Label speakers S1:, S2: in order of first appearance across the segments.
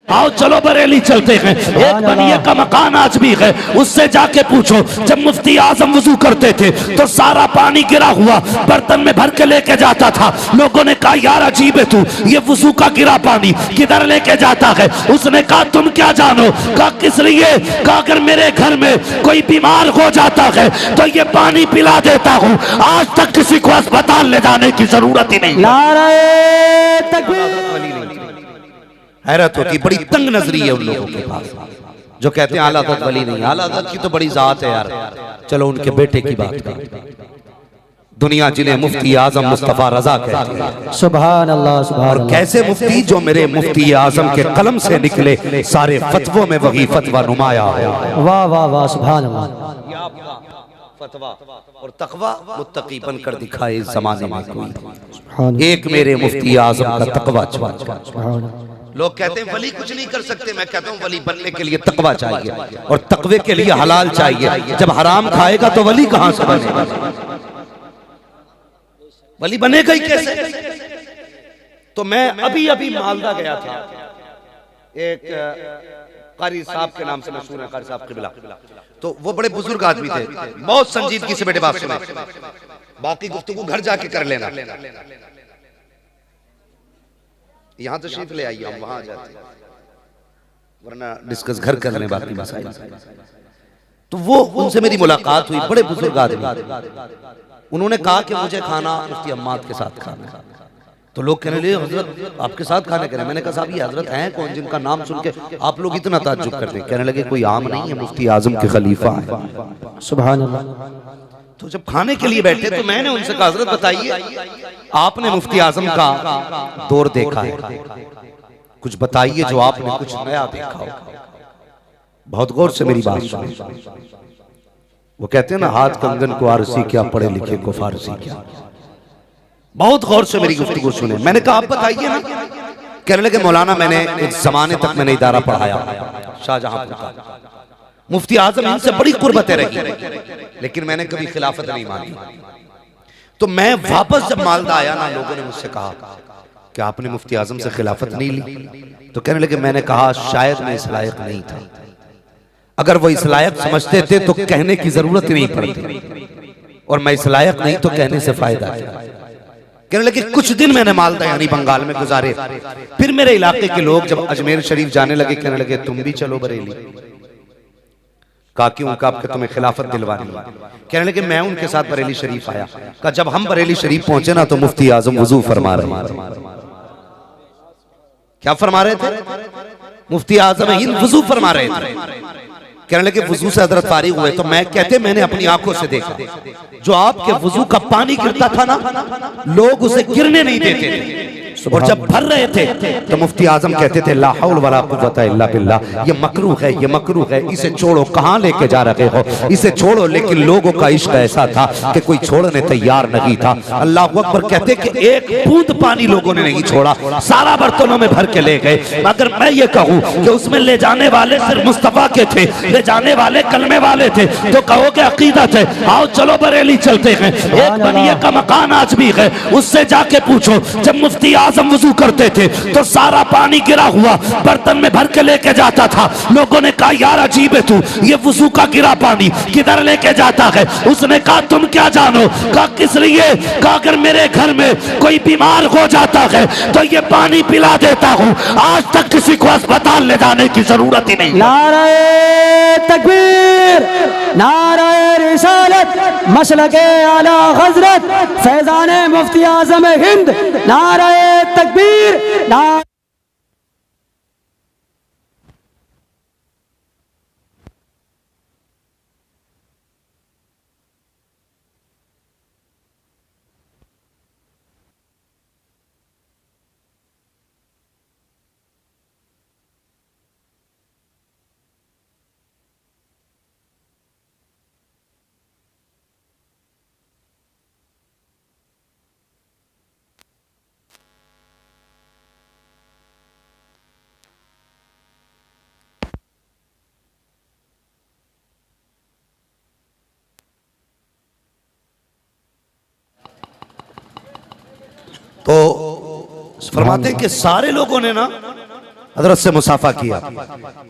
S1: आओ चलो बरेली चलते हैं। एक बनिए का मकान आज भी है, उससे जाके पूछो जब मुफ्ती आजम वजू करते थे तो सारा पानी गिरा हुआ बर्तन में भर के लेके जाता था। लोगों ने कहा यार अजीब है तू, ये वजू का गिरा पानी किधर लेके जाता है। उसने कहा तुम क्या जानो। कहा किस लिए। कहा अगर मेरे घर में कोई बीमार हो जाता है तो ये पानी पिला देता हूँ। आज तक किसी को अस्पताल ले जाने की जरूरत ही नहीं।
S2: नारे तकबीर।
S3: हैरत होती, बड़ी तंग नजरी है उन लोगों के पास जो कहते हैं आला हज़रत वली नहीं। आला हज़रत की तो बड़ी जात है यार। चलो उनके बेटे की बात करें। दुनिया जिन्हें मुफ्ती आजम मुस्तफा रजा कहती है।
S2: सुभान अल्लाह सुभान
S3: और कैसे मुफ्ती जो मेरे मुफ्ती आजम के कलम से निकले, सारे फतवों में वही फतवा नुमाया हो।
S2: वाह वाह वाह सुभान अल्लाह।
S3: फतवा और तकवा मुत्तकी बनकर दिखाए इस जमाने में कोई। एक मेरे मुफ्ती आजम का तकवा चाहिए। लोग कहते हैं वली कुछ नहीं कर सकते, मैं कहता हूँ वली बनने के लिए तकवा चाहिए और तकवे के लिए हलाल चाहिए। जब हराम खाएगा तो वली कहां से बनेगा। वली बनेगा ही कैसे। तो मैं अभी अभी मालदा गया था, एक कारी साहब के नाम से मशहूर है, कारी साहब किबला। तो वो बड़े बुजुर्ग आदमी थे, बहुत संजीदगी से बेटे बात सुना। बाकी गुफ्तगू घर जाके कर लेना, यहाँ तो तशरीफ ले आइए, हम वहां आ जाते हैं, वरना डिस्कस घर कर लें बाकी मसाइल। तो वो उनसे मेरी मुलाकात हुई, बड़े बुजुर्ग आदमी। उन्होंने कहा कि मुझे खाना मुफ्ती अम्माद के साथ खाना है। तो लोग कहने लगे हजरत आपके साथ खाने करें। मैंने कहा साहब ये हजरत हैं कौन जिनका नाम सुन के आप लोग इतना ताज्जुब करते हैं। कहने लगे कोई आम नहीं है, मुफ्ती आजम के खलीफा है।
S2: सुभान अल्लाह।
S3: तो जब खाने के लिए बैठे तो मैंने उनसे कहा हजरत बताइए आपने मुफ्ती आजम का दौर देखा है, कुछ बताइए जो आपने कुछ नया देखा हो। बहुत गौर से मेरी बात सुनिए। वो कहते हैं ना हाथ कंगन को आरसी क्या, पढ़े लिखे को फारसी क्या। बहुत गौर से मेरी गुफ्तगू सुने। मैंने कहा आप बताइए ना। कहने लगे मौलाना मैंने एक जमाने तक मैंने इदारा पढ़ाया शाहजहांपुर का। मुफ्ती आजम इनसे बड़ी कुर्बतें रही, लेकिन मैंने कभी खिलाफत नहीं मानी। तो मैं वापस जब मालदा आया ना, लोगों ने मुझसे कहा कि आपने मुफ्ती आजम से खिलाफत नहीं ली। तो कहने लगे मैंने कहा शायद मैं इस लायक नहीं था। अगर वो इस लायक समझते थे तो कहने की जरूरत ही नहीं पड़ती, और मैं इस लायक नहीं तो कहने से फायदा है। कहने लगे कुछ दिन मैंने मालदा यानी बंगाल में गुजारे। फिर मेरे इलाके के लोग जब अजमेर शरीफ जाने लगे, कहने लगे तुम भी चलो बरेली। कहा क्यों। कहा आपके तुम्हें खिलाफत दिलवानी है। कहने लगे मैं उनके साथ बरेली शरीफ आया। कहा जब हम बरेली शरीफ पहुंचे ना तो मुफ्ती आजम वजू फरमा रहे। क्या फरमा रहे थे। मुफ्ती आजम हिंद वजू फरमा रहे थे। कहने लगे वजू से हजरत फारिग हुए तो मैं कहते मैंने अपनी आंखों से देखा जो आपके वजू का पानी गिरता था ना, लोग उसे गिरने नहीं देते थे। और जब भर रहे थे तो मुफ्ती आजम कहते थे ला हौल वला कुव्वता इल्ला बिल्लाह, ये मकरूह है, ये मकरूह है, इसे छोड़ो। कहाँ लेके जा रहे हो, इसे छोड़ो। लेकिन लोगों का इश्क ऐसा था कि कोई छोड़ने तैयार नहीं था। अल्लाह अकबर। कहते कि एक बूंद पानी लोगों ने नहीं छोड़ा, सारा बर्तनों में भर के ले गए। मगर मैं ये कहूँ कि उसमें ले जाने वाले सिर्फ मुस्तफा के थे, ले जाने वाले कलमे वाले थे। तो कहोगे अकीदत है। आओ चलो बरेली चलते हैं। एक बनिए का मकान आज भी है, उससे जाके पूछो जब मुफ्ती आजम वजू करते थे तो सारा पानी गिरा हुआ बर्तन में भर के लेके जाता था। लोगों ने कहा यार अजीब है तू, ये वजू का गिरा पानी किधर लेके जाता है। उसने कहा तुम क्या जानो। कहा किस लिए। कहा अगर मेरे घर में कोई बीमार हो जाता है तो ये पानी पिला देता हूँ। आज तक किसी को अस्पताल ले जाने की जरूरत ही नहीं।
S2: नारे तकबीर, नारे रिसालत, मसलके आला हजरत फैजाने मुफ्ती आजम हिंद। नारे तकबीर, नारे
S3: तो फरमाते हैं कि सारे लोगों ने ना हजरत से मुसाफा किया।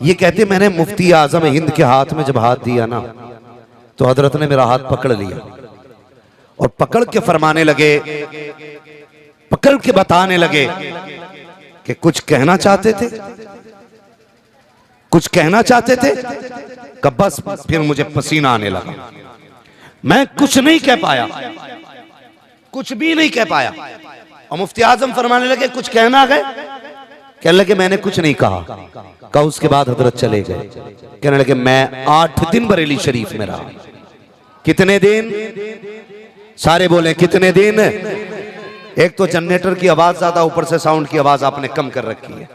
S3: ये कहते मैंने मुफ्ती आजम हिंद के हाथ में जब हाथ दिया ना, तो हजरत ने मेरा हाथ पकड़ लिया और पकड़ के फरमाने लगे, पकड़ के बताने लगे कि कुछ कहना चाहते थे, कुछ कहना चाहते थे। कब बस फिर मुझे पसीना आने लगा, मैं कुछ नहीं कह पाया, कुछ भी नहीं कह पाया। और मुफ्ती आजम फरमाने लगे कुछ कहना है? कहने लगे मैंने कुछ नहीं कहा। उसके बाद हजरत चले गए। कहने लगे मैं 8 दिन बरेली शरीफ में रहा। कितने दिन? सारे बोले कितने दिन? एक तो जनरेटर की आवाज ज्यादा, ऊपर से साउंड की आवाज आपने कम कर रखी है।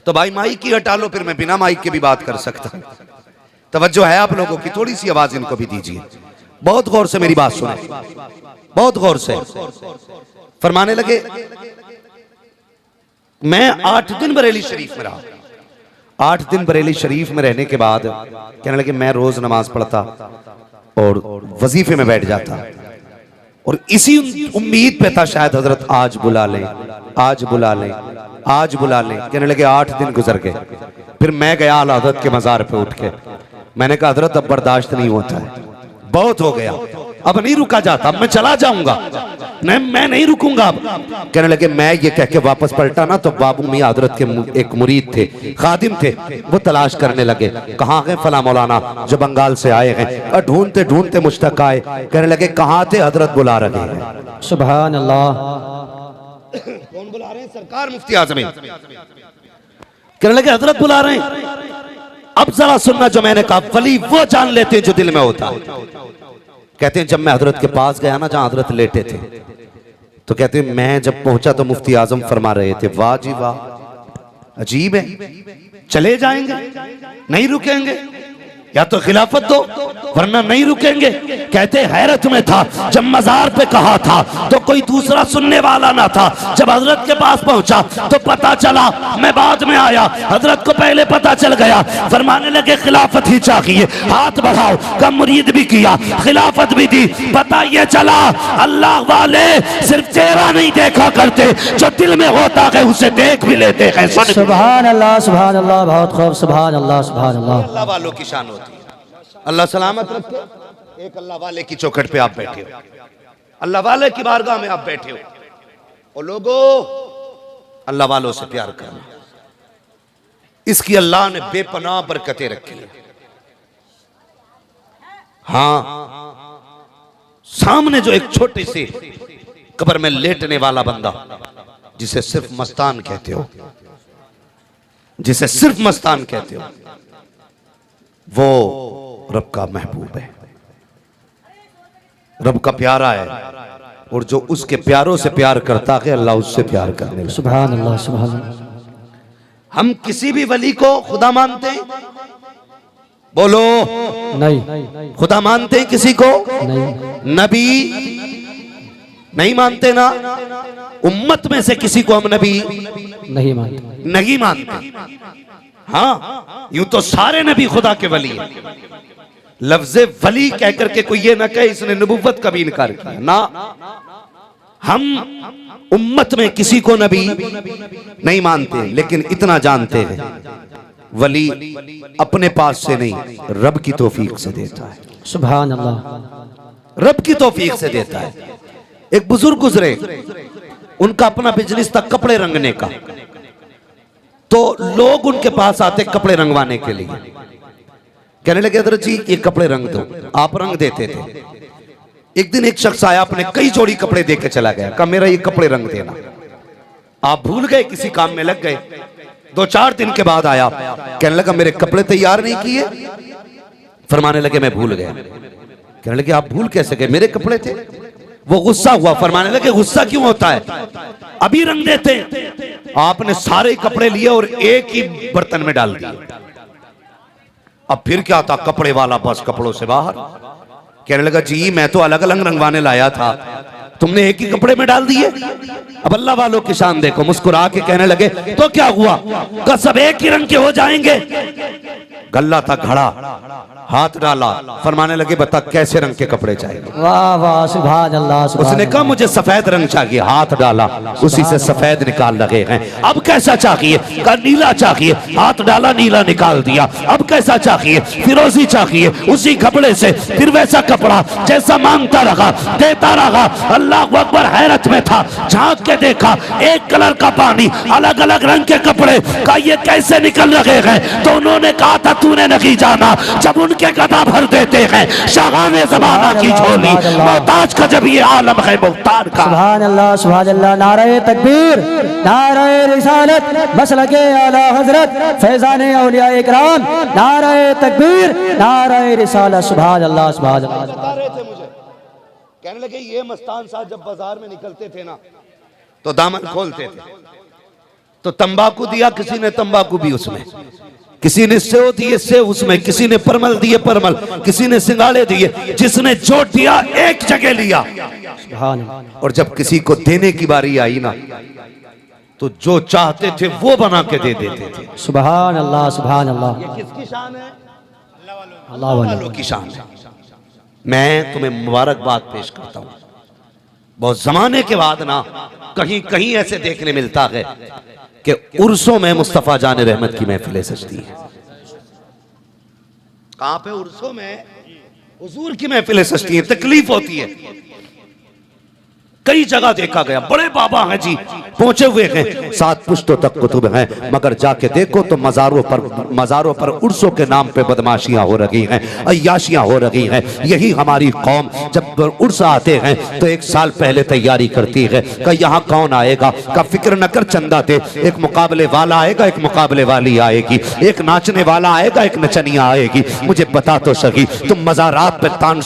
S3: तो भाई माइक की हटा लो, फिर मैं बिना माइक के भी बात कर सकता हूं। तवज्जो है आप लोगों की? थोड़ी सी आवाज इनको भी दीजिए। बहुत गौर से मेरी बात सुने, बहुत गौर से। फरमाने लगे मैं 8 दिन बरेली शरीफ में रहा। 8 दिन बरेली शरीफ में रहने के बाद कहने लगे मैं रोज नमाज पढ़ता और वजीफे में बैठ जाता, और इसी उम्मीद पे था शायद हजरत आज बुला लें, आज बुला लें, आज बुला लें। कहने लगे 8 दिन गुजर गए। फिर मैं गया आला हजरत के मजार पे उठ के। मैंने कहा हजरत अब बर्दाश्त नहीं होता है, बहुत हो गया, अब नहीं रुका जाता, अब मैं चला जाऊंगा, नहीं मैं नहीं रुकूंगा अब। कहने लगे मैं ये कह के वापस पलटा ना, तो बाबू मियां हजरत के एक मुरीद थे, खादिम थे, वो तलाश करने लगे कहाँ गए फला मौलाना जो बंगाल से आए हैं। और ढूंढते ढूंढते मुझ तक आए। कहने लगे कहाँ थे? हजरत बुला रहे हैं।
S2: सुभान अल्लाह।
S3: कौन बुला रहे हैं? सरकार मुफ्ती आजम। कहने लगे हजरत बुला रहे हैं। अब जरा सुनना जो मैंने कहा, वली वो जान लेते हैं जो दिल में होता। कहते हैं जब मैं हजरत के पास गया ना, जहां हजरत लेटे थे, तो कहते हैं मैं जब पहुंचा तो मुफ्ती आजम फरमा रहे थे वाह जी वाह, अजीब है, चले जाएंगे, नहीं रुकेंगे, या तो खिलाफत दो वरना नहीं रुकेंगे। कहते हैरत में था, जब मजार पे कहा था तो कोई दूसरा सुनने वाला ना था। जब हजरत के पास पहुंचा तो पता चला, मैं बाद में आया, हजरत को पहले पता चल गया। फरमाने लगे खिलाफत ही चाहिए, हाथ बढ़ाओ। कम मुरीद भी किया, खिलाफत भी दी। पता ये चला अल्लाह वाले सिर्फ चेहरा नहीं देखा करते, जो दिल में होता है उसे देख भी लेते हैं।
S2: सुभान अल्लाह, सुभान अल्लाह, बहुत खूब, सुभान अल्लाह, सुभान अल्लाह।
S3: अल्लाह वालों की शान होती है। अल्लाह सलामत रखे। एक अल्लाह वाले की चौखट पे आप बैठे हो, अल्लाह वाले की बारगाह में आप बैठे हो, और लोगों अल्लाह वालों से प्यार करना, इसकी अल्लाह ने बेपनाह बरकतें रखी है। हाँ, सामने जो एक छोटी सी कब्र में लेटने वाला बंदा, जिसे सिर्फ मस्तान कहते हो, जिसे सिर्फ मस्तान कहते हो, वो रब का महबूब है, रब का प्यारा है। और जो उसके प्यारों से प्यार करता है, अल्लाह उससे प्यार करने लगा।
S2: सुभान अल्लाह, सुभान अल्लाह।
S3: हम किसी भी वली को खुदा मानते हैं? बोलो
S2: नहीं।
S3: खुदा मानते हैं किसी को?
S2: नहीं।
S3: नबी नहीं मानते ना? उम्मत में से किसी को हम नबी
S2: नहीं मानते,
S3: नहीं मानते। हाँ, यूं तो सारे नबी खुदा के वली हैं। लफ्ज़े वली कह करके कोई ये ना कहे इसने नबुव्वत का भी इनकार किया ना। हम उम्मत में किसी को नबी नहीं मानते, लेकिन इतना जानते हैं वली अपने पास से नहीं, रब की तौफीक से देता है।
S2: सुभान अल्लाह।
S3: रब की तौफीक से देता है। एक बुजुर्ग गुजरे, उनका अपना बिजनेस था कपड़े रंगने का, तो लोग उनके पास आते कपड़े रंगवाने के लिए। कहने लगे हजरत जी ये कपड़े रंग दो, आप रंग देते थे। एक दिन एक शख्स आया, अपने कई जोड़ी कपड़े दे के चला गया, कहा मेरा ये कपड़े रंग देना। आप भूल गए, किसी काम में लग गए। 2-4 दिन के बाद आया, कहने लगा मेरे कपड़े तैयार नहीं किए। फरमाने लगे मैं भूल गया। कहने लगे आप भूल कैसे गए, मेरे कपड़े थे। वो गुस्सा हुआ। फरमाने लगे गुस्सा क्यों होता है, अभी रंग देते। आपने सारे कपड़े लिए और एक ही बर्तन में डाल दिए। अब फिर क्या था, कपड़े वाला बस कपड़ों से बाहर। कहने लगा जी मैं तो अलग अलग रंगवाने लाया था, तुमने एक ही कपड़े में डाल दिए। अब अल्लाह वालों की शान देखो, मुस्कुरा के कहने लगे तो क्या हुआ, सब एक ही रंग के हो जाएंगे। गल्ला था घड़ा, हाथ डाला, फरमाने लगे बता कैसे रंग के कपड़े चाहिए।
S2: वाह वाह सुभान अल्लाह सुभान
S3: उसने कहा मुझे सफेद रंग चाहिए, हाथ डाला, उसी से सफेद निकाल लगे हैं। अब कैसा चाहिए? कहा नीला चाहिए, हाथ डाला, नीला निकाल दिया। अब कैसा चाहिए? फिरोजी चाहिए, उसी कपड़े से फिर वैसा कपड़ा, जैसा मांगता रहा, देता रहा। अल्लाह अकबर हैरत में था, झांक के देखा एक कलर का पानी, अलग अलग रंग के कपड़े। कहा ये कैसे निकल रहे हैं? तो उन्होंने कहा था तूने नहीं जाना, जब उनके गदा भर देते हैं शाहाने ज़माना की झोली, मोहताज का जब ये आलम है मुख्तार का।
S2: सुभान अल्लाह नारे तकबीर, नारे रिसालत, मसलके आला हजरत, फैजाने औलिया इकराम, नारे तकबीर, नारे रिसालत। सुभान अल्लाह सुभान अल्लाह।
S3: बता रहे थे मुझे, कहने लगे ये मस्तान साहब जब बाजार में निकलते थे ना तो दामन खोलते थे, तो तंबाकू दिया किसी ने, तंबाकू भी उसमें, किसी ने सेव दिए सेव उसमें, किसी ने परमल दिए परमल, किसी ने सिंगाड़े दिए, जिसने जो दिया एक जगह लिया। और जब किसी को देने की बारी आई ना तो जो चाहते थे वो बना के दे देते थे।
S2: सुभान अल्लाह सुभान अल्लाह।
S3: ये किसकी शान है?
S2: अल्लाह
S3: वालों की शान है। मैं तुम्हें मुबारकबाद पेश करता हूं। बहुत जमाने के बाद ना कहीं कहीं ऐसे देखने मिलता है कि उर्सों में मुस्तफा जान रहमत की महफिलें सजती हैं। कहां पे? उर्सों में हुजूर की महफिलें सजती हैं। तकलीफ होती है, कई जगह देखा गया, बड़े बाबा हैं जी, पहुंचे हुए हैं, 7 पुश्तों तक कुतुब हैं, मगर जाके देखो तो मज़ारों पर उर्सों के नाम पे बदमाशियां हो रही हैं, अय्याशियां हो रही हैं। यही हमारी कौम जब उर्स आते हैं तो 1 साल पहले तैयारी करती है कि यहाँ कौन आएगा, का फिक्र न कर चंदा दे, एक मुकाबले वाला आएगा, एक मुकाबले वाली आएगी, एक नाचने वाला आएगा, एक नचनिया आएगी। मुझे बता तो सही, तुम मज़ारात पे तान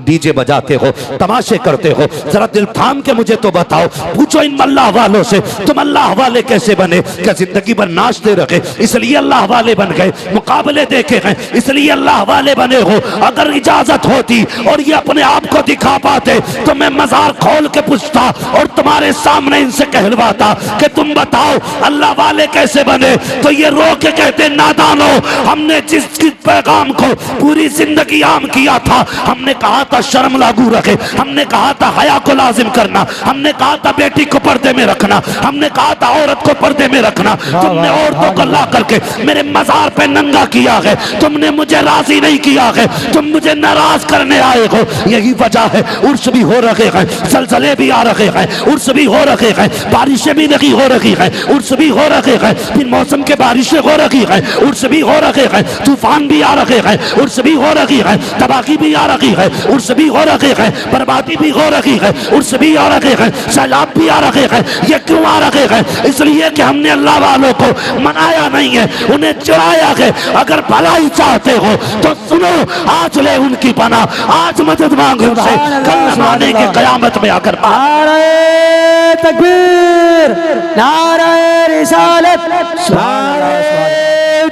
S3: डीजे बजाते हो, तमाशे करते हो, जरा दिल थाम के मुझे तो बताओ, पूछो इन अल्लाह वालों से तुम अल्लाह वाले कैसे बने? क्या जिंदगी भर नाचते रहे इसलिए अल्लाह वाले बन गए? मुकाबले देखे हैं इसलिए अल्लाह वाले बने हो? अगर इजाजत होती और ये अपने आप को दिखा पाते तो मैं मजार खोल के पूछता और तुम्हारे सामने इनसे कहलवाता कि तुम बताओ अल्लाह वाले कैसे बने? तो ये रो के कहते नादानो, हमने जिस पैगाम को पूरी जिंदगी आम किया था, हमने कहा था शर्म लागू रखे, हमने कहा था हया को लाजिम करना, हमने कहा था बेटी को पर्दे में रखना, हमने कहा था औरत को पर्दे में रखना, तुमने औरतों को ला करके मेरे मजार पे नंगा किया है, तुमने मुझे राजी नहीं किया है, तुम मुझे नाराज करने आए हो। यही वजह है उर्स भी हो रहे हैं, जलजले भी आ रहे हैं, उर्स भी हो रहे हैं, बारिशें भी नहीं हो रही हैं, उर्स भी हो रहे हैं, फिर मौसम के बारिशें हो रही हैं, उर्स भी हो रहे हैं, तूफान भी आ रहे हैं, उर्स भी हो रही है, तबाही भी आ रही है, उर्स भी हो रहे हैं, बर्बादी भी हो रही है, उर्स भी आ रहे हैं, सैलाब भी आ रहे हैं। ये क्यों आ रहे हैं? इसलिए कि हमने अल्लाह वालों को मनाया नहीं है, उन्हें चुराया है। अगर भलाई चाहते हो तो सुनो, आज ले उनकी पना, आज मदद मांगो उनसे, कल जमाने की कयामत में आकर
S2: नारे तकबीर, नारे रिसालत, नारे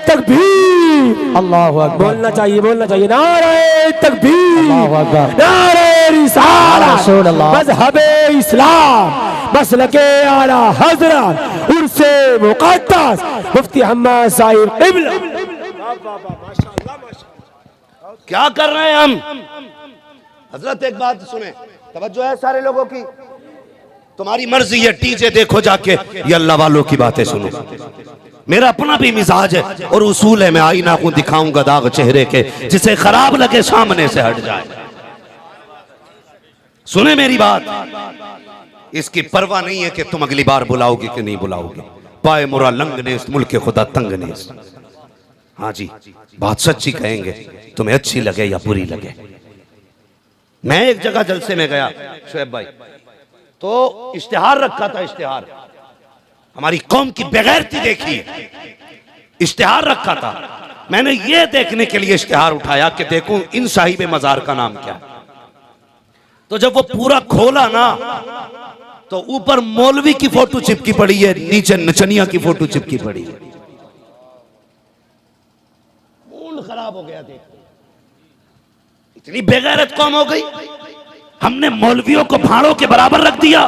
S2: तकबीर, अल्लाह अकबर।
S4: बोलना चाहिए, बोलना चाहिए, नारे तकबीर,
S2: अल्लाह अकबर,
S4: नारे रिसालत,
S2: रसूल अल्लाह,
S4: मज़हबे इस्लाम, मसलके आला हज़रत, उर्से मुक़द्दस मुफ्ती हम्माद साहिब क़िबला।
S3: क्या कर रहे हैं हम? हजरत एक बात सुने, तवज्जो है सारे लोगों की, तुम्हारी मर्जी है, डीजे देखो जाके, ये अल्लाह वालों की बातें सुनो। मेरा अपना भी मिजाज है और उसूल है, मैं आईना को दिखाऊंगा दाग चेहरे के, जिसे खराब लगे सामने से हट जाए। सुने मेरी बात, इसकी परवाह नहीं है कि तुम अगली बार बुलाओगे कि नहीं बुलाओगे। पाए मुरा लंग ने इस मुल्क के खुदा तंग ने। हाँ जी, बात सच्ची कहेंगे, तुम्हें अच्छी लगे या बुरी लगे। मैं एक जगह जलसे में गया शुएब भाई, तो इश्तिहार रखा था, इश्तिहार हमारी कौम की बेगैरती देखी, इश्तिहार रखा था। मैंने ये देखने के लिए इश्तिहार उठाया कि देखूं इन साहिब मजार का नाम क्या है। तो जब वो पूरा खोला ना तो ऊपर मौलवी की फोटो चिपकी पड़ी है, नीचे नचनिया की फोटो चिपकी पड़ी है। मूड खराब हो गया, देख इतनी बेगैरत कौम हो गई। हमने मौलवियों को भाड़ों के बराबर रख दिया।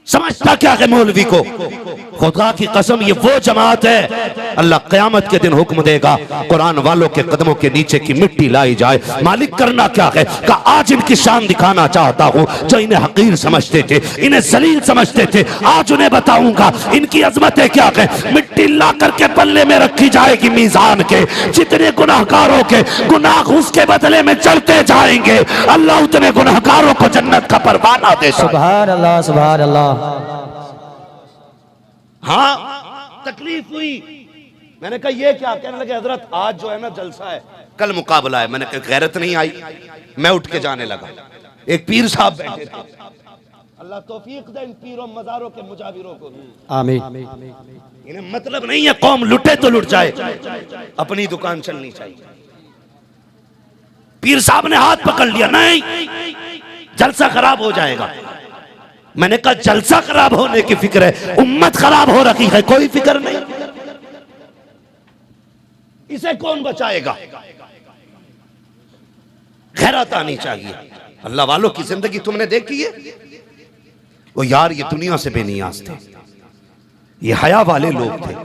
S3: समझता क्या है मौलवी को? खुदा की कसम ये वो जमात है, अल्लाह क़यामत के दिन हुक्म देगा कुरान वालों के कदमों के नीचे की मिट्टी लाई जाए। मालिक करना क्या है? का आज इनकी शान दिखाना चाहता हूँ। जो इन्हें हकीर समझते थे, इन्हें जलील समझते थे, आज उन्हें बताऊंगा इनकी अजमतें क्या है। मिट्टी ला करके पल्ले में रखी जाएगी मीजान के, जितने गुनाहगारों के गुनाह उसके बदले में चढ़ते जाएंगे, अल्लाह उतने गुनाहगारों को जन्नत का परवाना दे।
S2: सुभान अल्लाह, सुभान अल्लाह।
S3: हाँ, तकलीफ हुई। मैंने कहा ये क्या? कहने लगे हजरत आज जो है ना जलसा है, कल मुकाबला है। मैंने कहा गैरत नहीं आई। मैं उठ के जाने लगा। एक पीर साहब बैठे थे। अल्लाह तौफीक दे इन पीरों मजारों के मुजाविरों को।
S2: आमीन।
S3: इन्हें मतलब नहीं है कौम लुटे तो लुट जाए, अपनी दुकान चलनी चाहिए। पीर साहब ने हाथ पकड़ लिया, नहीं जलसा खराब हो जाएगा। मैंने कहा जलसा खराब होने की फिक्र है, उम्मत खराब हो रखी है, कोई फिक्र नहीं। इसे कौन बचाएगा? गैरत आनी चाहिए। अल्लाह वालों की जिंदगी तुमने देखी है? वो यार ये दुनिया से बेनियाज थे, ये हया वाले लोग थे,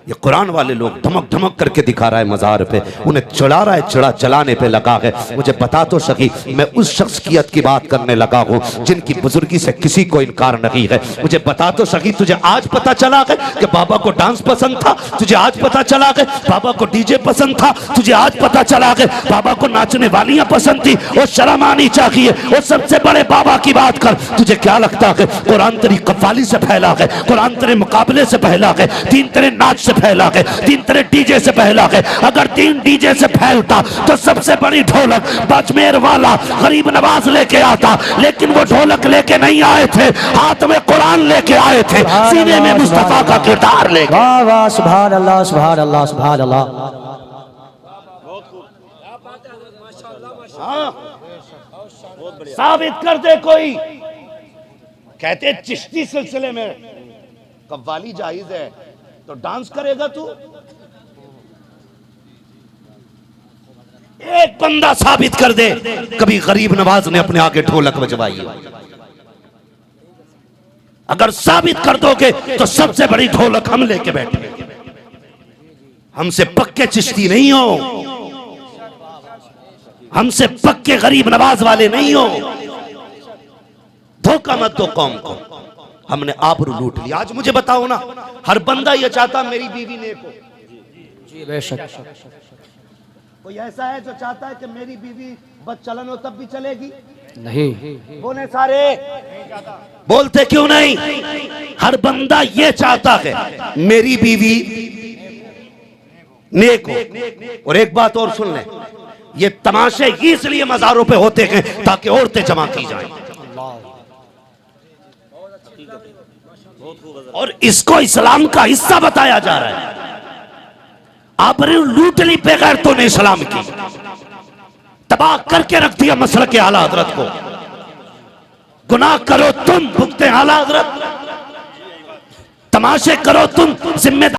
S3: ये कुरान वाले लोग धमक धमक करके दिखा रहा है मजार पे, उन्हें चढ़ा रहा है, चढ़ा चलाने पे लगा है। मुझे बता तो सकी, मैं उस शख्सियत की बात करने लगा हूँ जिनकी बुजुर्गी से किसी को इनकार नहीं है। मुझे बता तो सकी, तुझे आज पता चला है कि बाबा को डांस पसंद था? तुझे आज पता चला है बाबा को डीजे पसंद था? तुझे आज पता चला है बाबा को नाचने वालियां पसंद थी? वो शर्म आनी चाहिए। वो सबसे बड़े बाबा की बात कर। तुझे क्या लगता है कुरान तेरी कव्वाली से फैला है, कुरान तेरे मुकाबले से फैला है, दीन तेरे नाच से फैला है, दीन तेरे डीजे से फैला है? अगर दीन डीजे से फैलता तो सबसे बड़ी ढोलक बाजमेर वाला गरीब नवाज लेके आता, लेकिन वो ढोलक लेके नहीं आए थे, हाथ में कुरान लेके आए थे, सीने में मुस्तफा का किरदार लेके।
S2: वाह वाह, सुभान अल्लाह, सुभान अल्लाह, सुभान अल्लाह।
S3: साबित कर दे कोई। कहते चिश्ती सिलसिले में कव्वाली जायज है तो डांस करेगा तू? एक बंदा साबित कर दे कभी गरीब नवाज ने अपने आगे ढोलक बजवाई हो। अगर साबित कर दोगे तो सबसे बड़ी ढोलक हम लेके बैठे। हमसे पक्के चिश्ती नहीं हो, हमसे पक्के गरीब नवाज वाले नहीं हो। धोखा मत दो कौम को। हमने आबरू लूट लिया। आज मुझे बताओ ना, हर बंदा ये चाहता मेरी बीवी नेक हो।
S2: जी बेशक।
S3: कोई ऐसा है जो चाहता है कि मेरी बीवी बदचलन हो तब भी चलेगी?
S2: नहीं।
S3: बोले सारे, बोलते क्यों नहीं? हर बंदा ये चाहता है मेरी बीवी नेक हो। और एक बात और सुन ले, ये तमाशे इसलिए मजारों पे होते हैं ताकि औरतें जमा की जाएं, और इसको इस्लाम का हिस्सा बताया जा रहा है। आपने लूट ली बेगैरतों ने इस्लाम की, तबाह करके रख दिया मसलक के आला हजरत को। गुनाह करो तुम, भुगते आला हजरत, तमाशे करो तुम, जिम्मेदार